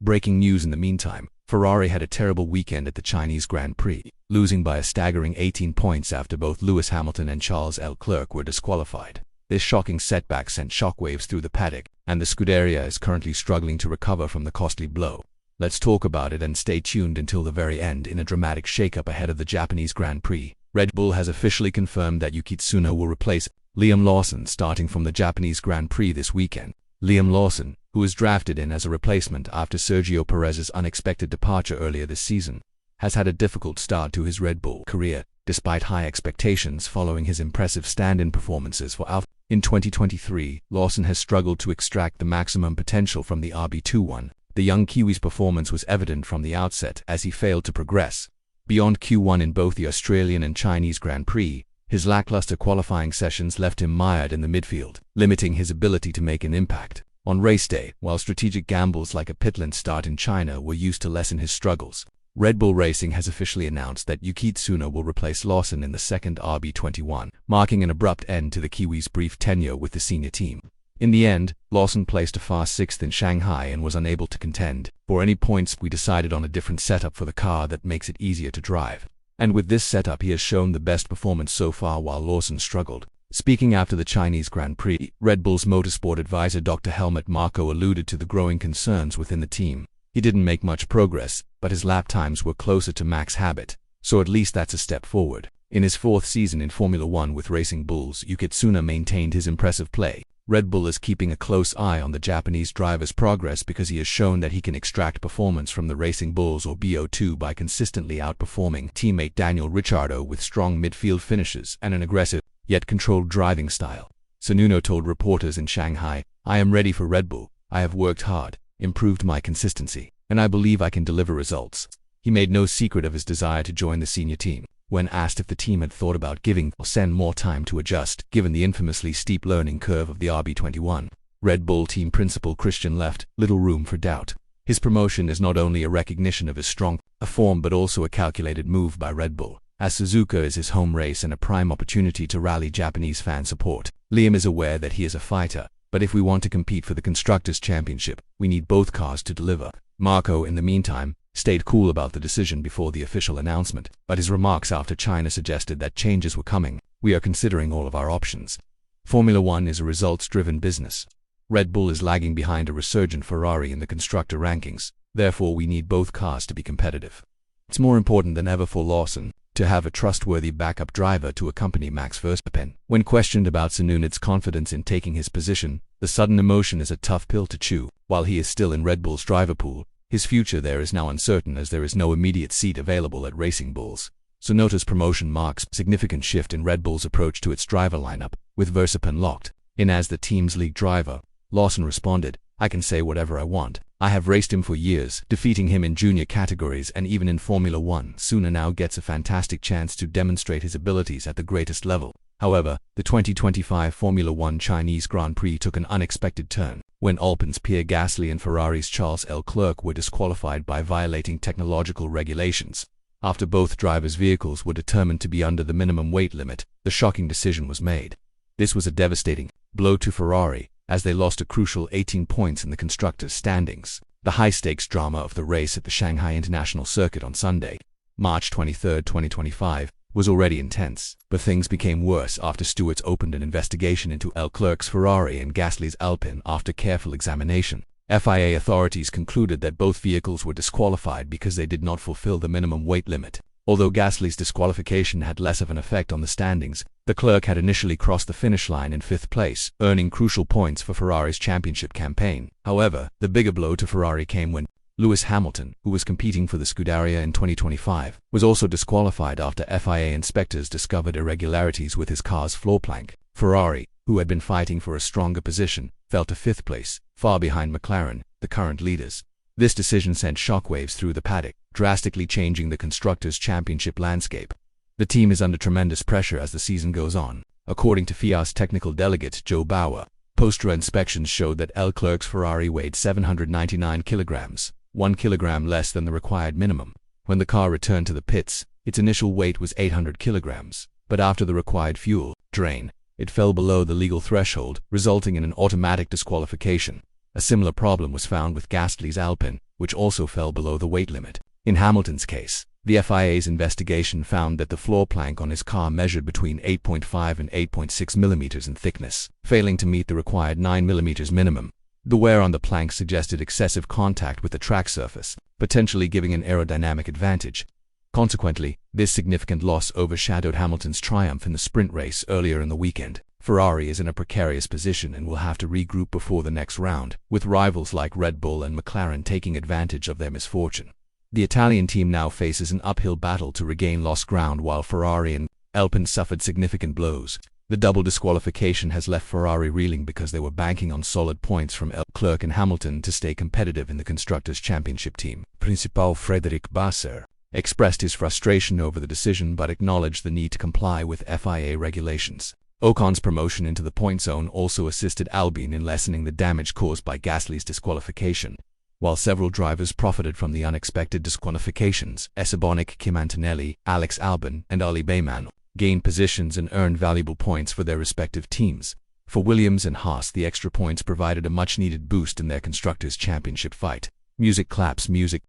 Breaking news in the meantime, Ferrari had a terrible weekend at the Chinese Grand Prix, losing by a staggering 18 points after both Lewis Hamilton and Charles Leclerc were disqualified. This shocking setback sent shockwaves through the paddock, and the Scuderia is currently struggling to recover from the costly blow. Let's talk about it and stay tuned until the very end. In a dramatic shakeup ahead of the Japanese Grand Prix, Red Bull has officially confirmed that Yuki Tsunoda will replace Liam Lawson starting from the Japanese Grand Prix this weekend. Liam Lawson, who was drafted in as a replacement after Sergio Perez's unexpected departure earlier this season, has had a difficult start to his Red Bull career, despite high expectations following his impressive stand-in performances for Alfa. In 2023, Lawson has struggled to extract the maximum potential from the RB21. The young Kiwi's performance was evident from the outset as he failed to progress beyond Q1 in both the Australian and Chinese Grand Prix. His lackluster qualifying sessions left him mired in the midfield, limiting his ability to make an impact on race day, while strategic gambles like a pitlane start in China were used to lessen his struggles. Red Bull Racing has officially announced that Yuki Tsunoda will replace Lawson in the second RB21, marking an abrupt end to the Kiwi's brief tenure with the senior team. In the end, Lawson placed a fast sixth in Shanghai and was unable to contend for any points. We decided on a different setup for the car that makes it easier to drive. And with this setup he has shown the best performance so far while Lawson struggled. Speaking after the Chinese Grand Prix, Red Bull's motorsport advisor Dr. Helmut Marko alluded to the growing concerns within the team. He didn't make much progress, but his lap times were closer to max habit, so at least that's a step forward. In his fourth season in Formula One with Racing Bulls, Yuki Tsunoda maintained his impressive play. Red Bull is keeping a close eye on the Japanese driver's progress because he has shown that he can extract performance from the Racing Bulls or BO2 by consistently outperforming teammate Daniel Ricciardo with strong midfield finishes and an aggressive, yet controlled driving style. Tsunoda told reporters in Shanghai, "I am ready for Red Bull. I have worked hard, improved my consistency, and I believe I can deliver results." He made no secret of his desire to join the senior team. When asked if the team had thought about giving Lawson more time to adjust, given the infamously steep learning curve of the RB21, Red Bull team principal Christian left little room for doubt. His promotion is not only a recognition of his strong form but also a calculated move by Red Bull, as Suzuka is his home race and a prime opportunity to rally Japanese fan support. Liam is aware that he is a fighter, but if we want to compete for the Constructors' Championship, we need both cars to deliver. Marko, in the meantime, stayed cool about the decision before the official announcement, but his remarks after China suggested that changes were coming. "We are considering all of our options. Formula One is a results-driven business. Red Bull is lagging behind a resurgent Ferrari in the constructor rankings, therefore we need both cars to be competitive. It's more important than ever for Lawson to have a trustworthy backup driver to accompany Max Verstappen." When questioned about Tsunoda's confidence in taking his position, the sudden emotion is a tough pill to chew. While he is still in Red Bull's driver pool, his future there is now uncertain as there is no immediate seat available at Racing Bulls. Tsunoda's promotion marks a significant shift in Red Bull's approach to its driver lineup, with Verstappen locked in as the team's lead driver. Lawson responded, "I can say whatever I want. I have raced him for years, defeating him in junior categories and even in Formula One. Tsunoda now gets a fantastic chance to demonstrate his abilities at the greatest level." However, the 2025 Formula One Chinese Grand Prix took an unexpected turn when Alpine's Pierre Gasly and Ferrari's Charles Leclerc were disqualified by violating technological regulations. After both drivers' vehicles were determined to be under the minimum weight limit, the shocking decision was made. This was a devastating blow to Ferrari, as they lost a crucial 18 points in the constructors' standings. The high-stakes drama of the race at the Shanghai International Circuit on Sunday, March 23, 2025, was already intense, but things became worse after stewards opened an investigation into Leclerc's Ferrari and Gasly's Alpine. After careful examination, FIA authorities concluded that both vehicles were disqualified because they did not fulfill the minimum weight limit. Although Gasly's disqualification had less of an effect on the standings, Leclerc had initially crossed the finish line in fifth place, earning crucial points for Ferrari's championship campaign. However, the bigger blow to Ferrari came when Lewis Hamilton, who was competing for the Scuderia in 2025, was also disqualified after FIA inspectors discovered irregularities with his car's floorplank. Ferrari, who had been fighting for a stronger position, fell to fifth place, far behind McLaren, the current leaders. This decision sent shockwaves through the paddock, drastically changing the Constructors' Championship landscape. The team is under tremendous pressure as the season goes on. According to FIA's technical delegate Joe Bauer, post-race inspections showed that Leclerc's Ferrari weighed 799 kilograms, 1 kilogram less than the required minimum. When the car returned to the pits, its initial weight was 800 kilograms, but after the required fuel drain, it fell below the legal threshold, resulting in an automatic disqualification. A similar problem was found with Gasly's Alpine, which also fell below the weight limit. In Hamilton's case, the FIA's investigation found that the floor plank on his car measured between 8.5 and 8.6 millimeters in thickness, failing to meet the required 9 millimeters minimum. The wear on the plank suggested excessive contact with the track surface, potentially giving an aerodynamic advantage. Consequently, this significant loss overshadowed Hamilton's triumph in the sprint race earlier in the weekend. Ferrari is in a precarious position and will have to regroup before the next round, with rivals like Red Bull and McLaren taking advantage of their misfortune. The Italian team now faces an uphill battle to regain lost ground, while Ferrari and Alpine suffered significant blows. The double disqualification has left Ferrari reeling because they were banking on solid points from Leclerc and Hamilton to stay competitive in the Constructors' Championship team. Principal Frédéric Vasseur expressed his frustration over the decision but acknowledged the need to comply with FIA regulations. Ocon's promotion into the point zone also assisted Albon in lessening the damage caused by Gasly's disqualification. While several drivers profited from the unexpected disqualifications, Esteban Kim Antonelli, Alex Albon, and Ali Bayman gained positions and earned valuable points for their respective teams. For Williams and Haas, the extra points provided a much-needed boost in their Constructors' Championship fight. Music claps, music.